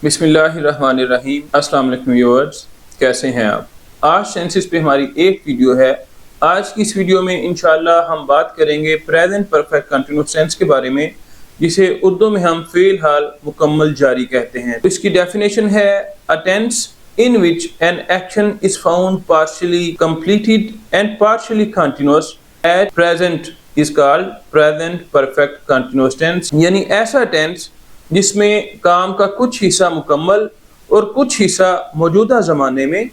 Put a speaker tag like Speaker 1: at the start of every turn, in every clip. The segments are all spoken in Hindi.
Speaker 1: बिस्मिल्लाहिर्रहमानिर्रहीम। अस्सलाम वालेकुम व्यूअर्स, कैसे हैं आप। आज सेंसेस पे हमारी एक वीडियो है। आज की इस वीडियो में इंशाअल्लाह हम बात करेंगे प्रेजेंट परफेक्ट कंटिन्यूअस टेंस के बारे में, जिसे उर्दू में हम फ़िलहाल मुकम्मल जारी कहते हैं। तो इसकी डेफिनेशन है अ tense in which an action is found partially completed and partially continuous at present is called present perfect continuous tense। यानी ऐसा टेंस जिसमें काम का कुछ हिस्सा मुकम्मल और कुछ हिस्सा मौजूदा ज़माने में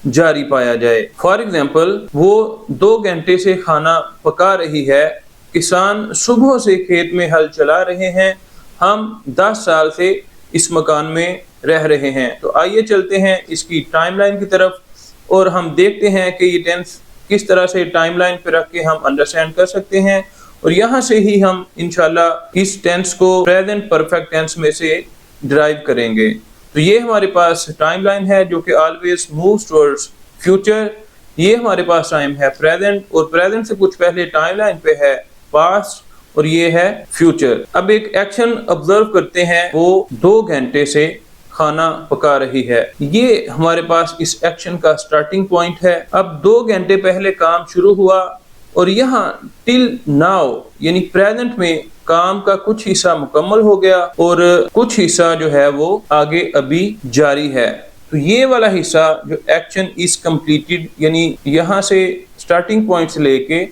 Speaker 1: जारी पाया जाए। फॉर एग्जाम्पल, वो 2 घंटे से खाना पका रही है, किसान सुबह से खेत में हल चला रहे हैं, हम 10 साल से इस मकान में रह रहे हैं। तो आइए चलते हैं इसकी टाइमलाइन की तरफ और हम देखते हैं कि ये टेंस किस तरह से टाइमलाइन पे रख के हम अंडरस्टैंड कर सकते हैं, और यहाँ से ही हम इंशाल्लाह इस टेंस को प्रेजेंट परफेक्ट टेंस में से डिराइव करेंगे। तो ये हमारे पास टाइमलाइन है जो कि ऑलवेज मूव्स टुवर्ड्स फ्यूचर। ये हमारे पास टाइम है प्रेजेंट, और प्रेजेंट से कुछ पहले टाइमलाइन पे है पास्ट, और ये है फ्यूचर। अब एक एक्शन ऑब्जर्व करते हैं, वो 2 घंटे से खाना पका रही है। ये हमारे पास इस एक्शन का स्टार्टिंग पॉइंट है। अब 2 घंटे पहले काम शुरू हुआ, और यहाँ टिल नाउ यानी प्रेजेंट में काम का कुछ हिस्सा मुकम्मल हो गया और कुछ हिस्सा जो है वो आगे अभी जारी है। तो ये वाला हिस्सा जो एक्शन इज कंप्लीटेड, यानी यहाँ से स्टार्टिंग पॉइंट से लेके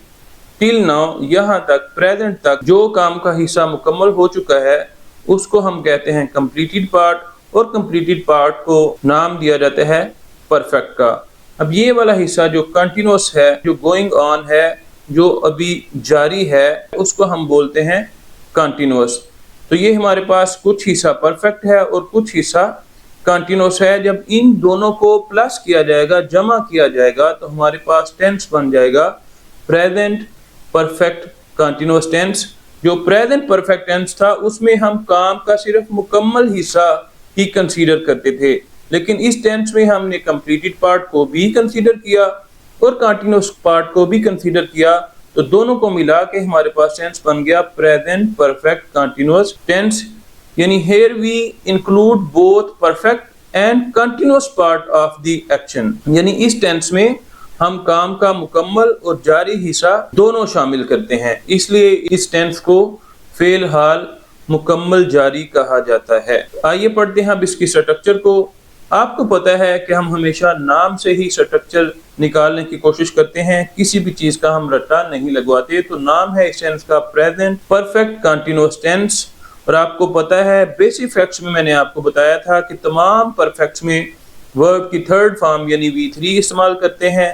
Speaker 1: टिल नाउ यहाँ तक प्रेजेंट तक जो काम का हिस्सा मुकम्मल हो चुका है, उसको हम कहते हैं कंप्लीटेड पार्ट, और कंप्लीटेड पार्ट को नाम दिया जाता है परफेक्ट का। अब ये वाला हिस्सा जो कंटिन्यूअस है, जो गोइंग ऑन है, जो अभी जारी है, उसको हम बोलते हैं कंटिन्यूअस। तो ये हमारे पास कुछ हिस्सा परफेक्ट है और कुछ हिस्सा कंटिन्यूअस है। जब इन दोनों को प्लस किया जाएगा, जमा किया जाएगा, तो हमारे पास टेंस बन जाएगा प्रेजेंट परफेक्ट कंटिन्यूअस टेंस। जो प्रेजेंट परफेक्ट टेंस था उसमें हम काम का सिर्फ मुकम्मल हिस्सा ही कंसीडर करते थे, लेकिन इस टेंस में हमने कंप्लीटेड पार्ट को भी कंसीडर किया और कंटिन्यूअस पार्ट को भी कंसीडर किया। तो दोनों को मिला के हमारे पास टेंस बन गया प्रेजेंट परफेक्ट कंटिन्यूअस टेंस। यानी here we include both perfect and continuous part of the action. यानी इस टेंस में हम काम का मुकम्मल और जारी हिस्सा दोनों शामिल करते हैं, इसलिए इस टेंस को फिलहाल मुकम्मल जारी कहा जाता है। आइए पढ़ते हैं अब इसकी स्ट्रक्चर को। आपको पता है कि हम हमेशा नाम से ही स्ट्रक्चर निकालने की कोशिश करते हैं, किसी भी चीज का हम रट्टा नहीं लगवाते। तो नाम है इस टेंस का प्रेजेंट परफेक्ट कंटिन्यूअस टेंस। और आपको पता है बेसिक फैक्ट्स में मैंने आपको बताया था कि तमाम परफेक्ट्स में वर्ब की थर्ड फॉर्म यानी V3 इस्तेमाल करते हैं।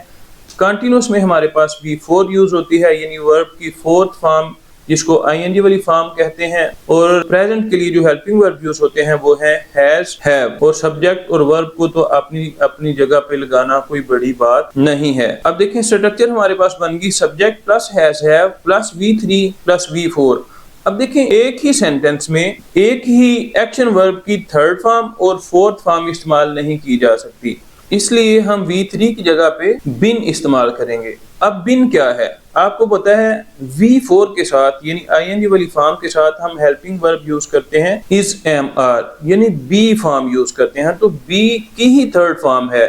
Speaker 1: कंटिन्यूअस में हमारे पास V4 यूज होती है, यानी वर्ब की फोर्थ फॉर्म जिसको ING वाली फॉर्म कहते हैं। और प्रेजेंट के लिए जो हेल्पिंग वर्ब यूज होते हैं वो है हैज, हैव। और सब्जेक्ट और वर्ब को तो अपनी जगह पे लगाना कोई बड़ी बात नहीं है। अब देखें स्ट्रक्चर हमारे पास बन गई subject plus has, have plus V3 plus V4। अब देखें एक ही सेंटेंस में एक ही एक्शन वर्ब की थर्ड फॉर्म और फोर्थ फॉर्म इस्तेमाल नहीं की जा सकती, इसलिए हम V3 की जगह पे बिन इस्तेमाल करेंगे। अब बिन क्या है, आपको पता है V4 के साथ यानी ING वाली फॉर्म के साथ हम हेल्पिंग वर्ब यूज करते हैं इज, एम, आर, यानी बी फॉर्म यूज करते हैं। तो बी की ही थर्ड फॉर्म है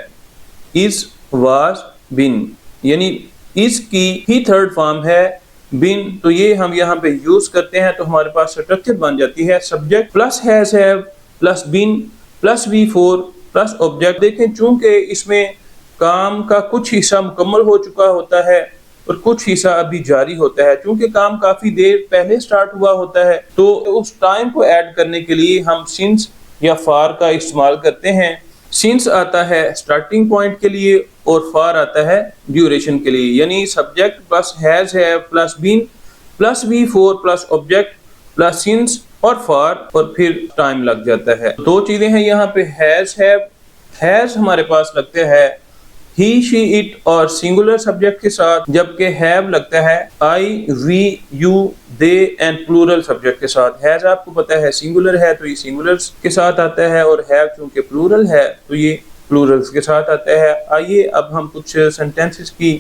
Speaker 1: इज, वाज, बिन, यानी इस की ही थर्ड फॉर्म है बिन। तो ये हम यहाँ पे यूज करते हैं, तो हमारे पास स्ट्रक्चर बन जाती है subject plus has, have plus been plus V4 plus object. देखें चूंकि इसमें काम का कुछ हिस्सा मुकम्मल हो चुका होता है और कुछ हिस्सा अभी जारी होता है, चूंकि काम काफी देर पहले स्टार्ट हुआ होता है, तो उस टाइम को ऐड करने के लिए हम सिंस या फार का इस्तेमाल करते हैं। सिंस आता है स्टार्टिंग पॉइंट के लिए और फार आता है ड्यूरेशन के लिए, यानी subject plus has, have plus been plus V4 plus object plus since और फार, और फिर टाइम लग जाता है। 2 चीजें हैं यहाँ पे, हैज, हैव। हैज हमारे पास लगता है ही, शी, इट और सिंगुलर सब्जेक्ट के साथ, जबकि हैव लगता है I, we, you, they and plural subject के साथ। हैज आपको पता है सिंगुलर है तो ये सिंगुलर्स के साथ आता है, और हैव चूंकि प्लूरल है तो ये प्लूरल्स के साथ आता है। आइए अब हम कुछ सेंटेंसेस की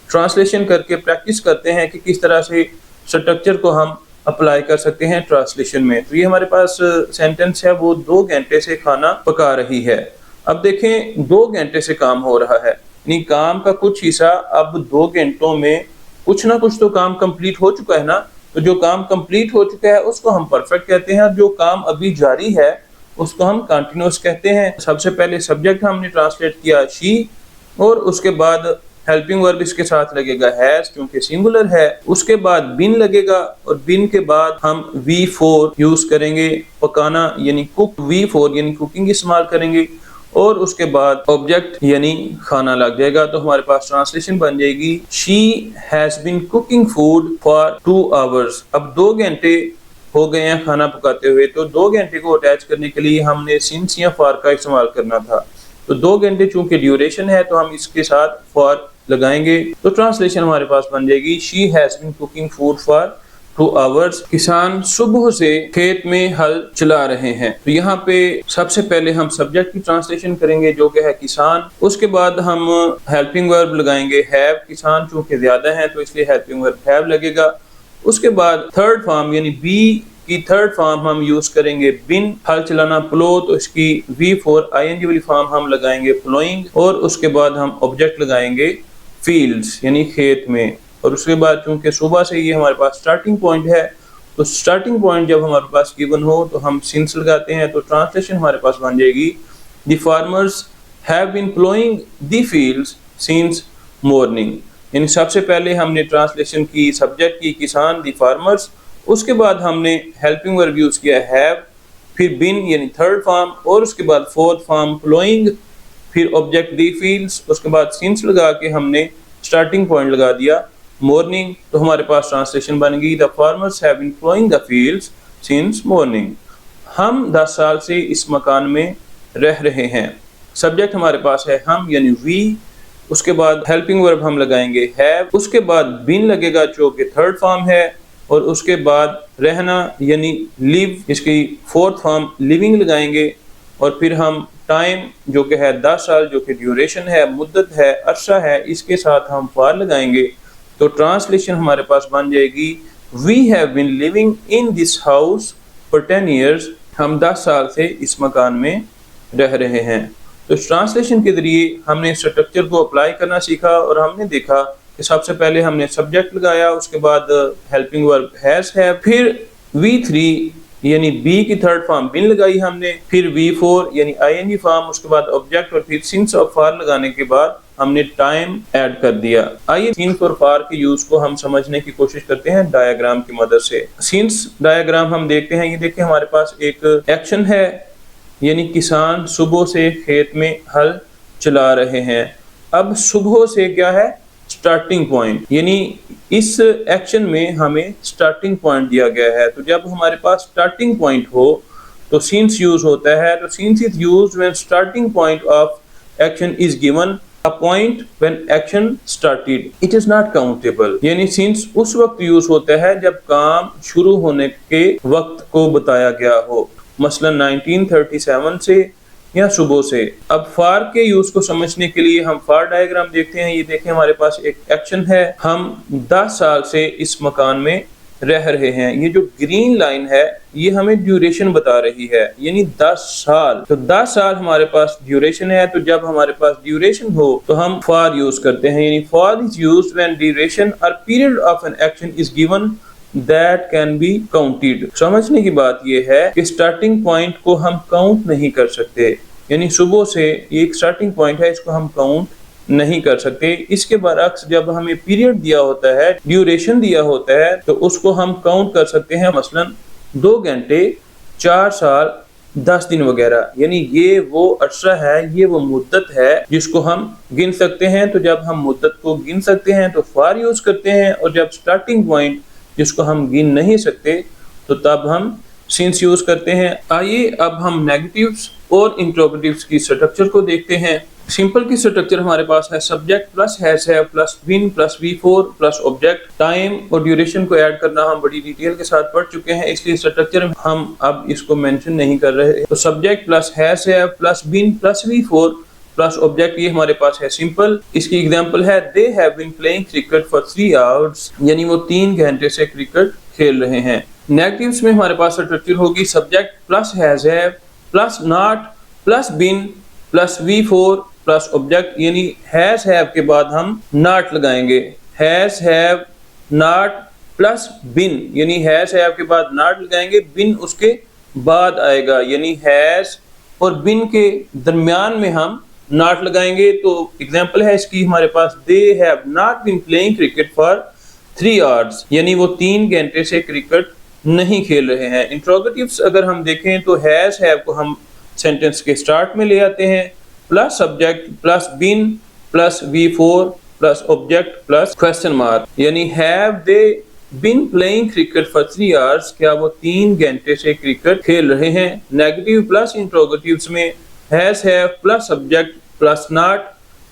Speaker 1: ट्रांसलेशन करके प्रैक्टिस करते हैं कि किस तरह से स्ट्रक्चर को हम अप्लाई कर सकते हैं ट्रांसलेशन में। तो ये हमारे पास सेंटेंस है, वो 2 घंटे से खाना पका रही है। अब देखें 2 घंटे से काम हो रहा है, यानी काम का कुछ हिस्सा अब 2 घंटों में कुछ ना कुछ तो काम कंप्लीट हो चुका है ना। तो जो काम कंप्लीट हो चुका है उसको हम परफेक्ट कहते हैं, और जो काम अभी जारी है उसको हम कंटिन्यूअस कहते हैं। सबसे पहले सब्जेक्ट हमने ट्रांसलेट किया शी, और उसके बाद हेल्पिंग वर्ब इसके साथ लगेगा हैज क्योंकि सिंगुलर है, उसके बाद बिन लगेगा, और बिन के बाद हम V4 यूज करेंगे, पकाना यानी कुक, V4 यानी कुकिंग इस्तेमाल करेंगे, और उसके बाद ऑब्जेक्ट यानी खाना लग जाएगा। तो हमारे पास ट्रांसलेशन बन जाएगी she has been cooking food for 2 hours. अब 2 घंटे हो गए हैं खाना पकाते हुए, तो 2 घंटे को अटैच करने के लिए हमने सिंस या फॉर का इस्तेमाल करना था। तो 2 घंटे चूंकि ड्यूरेशन है तो हम इसके साथ फॉर लगाएंगे। तो ट्रांसलेशन हमारे पास बन जाएगी she has been cooking food for 2 hours. किसान सुबह से खेत में हल चला रहे हैं। तो यहाँ पे सबसे पहले हम सब्जेक्ट की ट्रांसलेशन करेंगे जो कि है किसान, उसके बाद हम हेल्पिंग वर्ब लगाएंगे हैव, किसान चूंकि ज्यादा है तो इसलिए हेल्पिंग वर्ब हैव लगेगा। उसके बाद थर्ड फॉर्म यानी बी की थर्ड फॉर्म हम यूज करेंगे बिन, हल चलाना प्लो, तो इसकी V4 ING वाली फॉर्म हम लगाएंगे प्लोइंग, और उसके बाद हम ऑब्जेक्ट लगाएंगे फील्ड्स यानी खेत में। और उसके बाद चूंकि सुबह से ये हमारे पास स्टार्टिंग पॉइंट है, तो स्टार्टिंग पॉइंट जब हमारे पास गिवन हो तो हम सिंस लगाते हैं। तो ट्रांसलेशन हमारे पास बन जाएगी the farmers have been ploughing the fields since morning. यानी सबसे पहले हमने ट्रांसलेशन की सब्जेक्ट की किसान द फार्मर्स, उसके बाद हमने हेल्पिंग वर्ब यूज किया हैव, फिर बिन यानी थर्ड फॉर्म, और उसके बाद फोर्थ फॉर्म प्लोइंग, फिर ऑब्जेक्ट दी फील्ड्स, उसके बाद सिंस लगा के हमने स्टार्टिंग पॉइंट लगा दिया मॉर्निंग। तो हमारे पास ट्रांसलेशन बन गई the farmers have been ploughing the fields since morning. हम 10 साल से इस मकान में रह रहे हैं। सब्जेक्ट हमारे पास है हम यानी वी, उसके बाद हेल्पिंग वर्ब हम लगाएंगे हैव, उसके बाद बिन लगेगा जो कि थर्ड फॉर्म है, और उसके बाद रहना यानी लिव, इसकी फोर्थ फॉर्म लिविंग लगाएंगे, और फिर हम टाइम जो कि है 10 साल जो कि ड्यूरेशन है, मुद्दत है, अरसा है, इसके साथ हम फॉर लगाएंगे। तो ट्रांसलेशन हमारे पास बन जाएगी we have been living in this house for 10 years. हम 10 साल से इस मकान में रह रहे हैं। तो ट्रांसलेशन के जरिए हमने स्ट्रक्चर को अप्लाई करना सीखा, और हमने देखा कि सबसे पहले हमने सब्जेक्ट लगाया, उसके बाद हेल्पिंग वर्ब हैज है, फिर V3 यानी बी की थर्ड फॉर्म बिन लगाई हमने, फिर V4 यानी ING फॉर्म, उसके बाद ऑब्जेक्ट, और फिर सिंस और फॉर लगाने के बाद हमने टाइम ऐड कर दिया। आइए सिंस और फॉर के यूज को हम समझने की कोशिश करते हैं डायग्राम की मदद से। सिंस डायग्राम हम देखते हैं, ये देखिए हमारे पास एक एक्शन है, यानी किसान सुबह से खेत में हल चला रहे हैं। अब सुबह से क्या है, स्टार्टिंग पॉइंट, यानी इस एक्शन में हमें स्टार्टिंग पॉइंट दिया गया है। तो जब हमारे पास स्टार्टिंग पॉइंट हो तो सिंस यूज होता है। तो since is used when starting point of action is given, a point when action started, it is not countable. यानी सिंस उस वक्त यूज होता है जब काम शुरू होने के वक्त को बताया गया हो, मसलन 1937 से या सुबह से। अब फार के यूज को समझने के लिए हम फार डायग्राम देखते हैं। ये देखें हमारे पास एक एक्शन है, हम 10 साल से इस मकान में रह रहे हैं। ये जो ग्रीन लाइन है ये हमें ड्यूरेशन बता रही है, यानी 10 साल। तो 10 साल हमारे पास ड्यूरेशन है। तो जब हमारे पास ड्यूरेशन हो तो हम फॉर यूज करते हैं, यानी for is used when duration और period of an action is given that can be counted. समझने की बात यह है कि स्टार्टिंग पॉइंट को हम काउंट नहीं कर सकते, यानी सुबह से ये एक स्टार्टिंग पॉइंट है, इसको हम काउंट नहीं कर सकते। इसके बरअक्स जब हमें पीरियड दिया होता है, ड्यूरेशन दिया होता है, तो उसको हम काउंट कर सकते हैं, मसलन 2 घंटे, 4 साल, 10 दिन वगैरह। यानी ये वो अरसा है, ये वो मुद्दत है जिसको हम गिन सकते हैं। तो जब हम मुद्दत को गिन सकते हैं तो फॉर यूज करते हैं, और जब स्टार्टिंग पॉइंट जिसको हम गिन नहीं सकते तो तब हम सिंस यूज करते हैं। आइए अब हम नेगेटिव्स और इंट्रोगेटिव्स की स्ट्रक्चर को देखते हैं। सिंपल की स्ट्रक्चर हमारे पास है सब्जेक्ट प्लस हैज है plus been plus V4 plus object. Time और ड्यूरेशन को ऐड करना हम बड़ी डिटेल के साथ पढ़ चुके हैं, इसलिए स्ट्रक्चर हम अब इसको मेंशन नहीं कर रहे। तो सब्जेक्ट प्लस हैज है plus been plus V4 plus object, ये हमारे पास है सिंपल। इसकी एग्जांपल है they have been playing cricket for 3 hours, यानी वो 3 घंटे से क्रिकेट खेल रहे हैं। नेगेटिव्स में हमारे पास स्ट्रक्चर होगी subject plus has have plus not plus been plus V4 plus object, यानी हैज हैव के बाद हम नॉट लगाएंगे। Has have not plus been, यानी हैज हैव के बाद नॉट लगाएंगे, बिन उसके बाद आएगा, यानी हैज और बिन के दरमियान में हम नॉट लगाएंगे। तो एग्जांपल है इसकी हमारे पास, they have not been playing cricket for 3 hours, यानी वो 3 घंटे से क्रिकेट नहीं खेल रहे हैं। इंट्रोगेटिव्स अगर हम देखें तो हैज हैव को हम सेंटेंस के स्टार्ट में ले आते हैं, plus subject plus been plus V4 plus object plus question mark, यानी have they been playing cricket for 3 hours, क्या वो 3 घंटे से क्रिकेट खेल रहे हैं। नेगेटिव प्लस इंट्रोगेटिव्स में has have plus subject plus not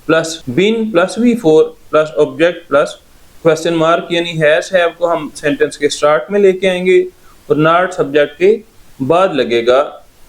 Speaker 1: plus been plus V4 plus object plus question mark, यानी हैज हैव को हम सेंटेंस के स्टार्ट में लेके आएंगे और नॉट सब्जेक्ट के बाद लगेगा,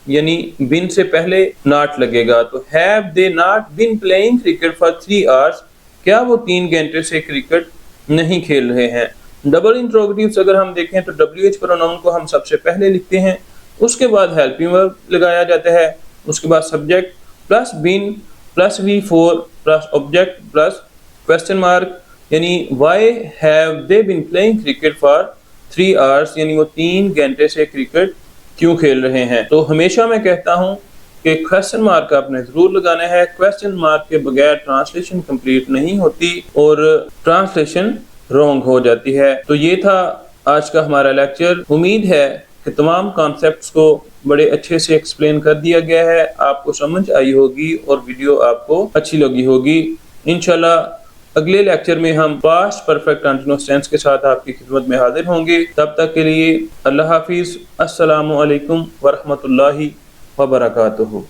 Speaker 1: यानी बिन से पहले नॉट लगेगा। तो have they not been playing cricket for 3 hours, क्या वो 3 घंटे से क्रिकेट नहीं खेल रहे हैं। डबल इंट्रोगेटिव्स अगर हम देखें तो WH प्रोनाउन को हम सबसे पहले लिखते हैं, उसके बाद हेल्पिंग वर्ब लगाया जाता है, उसके बाद subject plus been plus V4 plus object plus question mark, यानी why have they been playing cricket for 3 hours, यानी वो 3 घंटे से क्रिकेट क्यों खेल रहे हैं। तो हमेशा मैं कहता हूँ कि क्वेश्चन मार्क आपने जरूर लगाना है, क्वेश्चन मार्क के बगैर ट्रांसलेशन कंप्लीट नहीं होती और ट्रांसलेशन रॉन्ग हो जाती है। तो ये था आज का हमारा लेक्चर। उम्मीद है कि तमाम कॉन्सेप्ट्स को बड़े अच्छे से एक्सप्लेन कर दिया गया है, आपको समझ आई होगी और वीडियो आपको अच्छी लगी होगी। इंशाल्लाह अगले लेक्चर में हम पास्ट परफेक्ट कंटीन्यूअस टेंस के साथ आपकी खिदमत में हाजिर होंगे। तब तक के लिए अल्लाह हाफिज, अस्सलामु अलैकुम व रहमतुल्लाहि व बरकातुहू।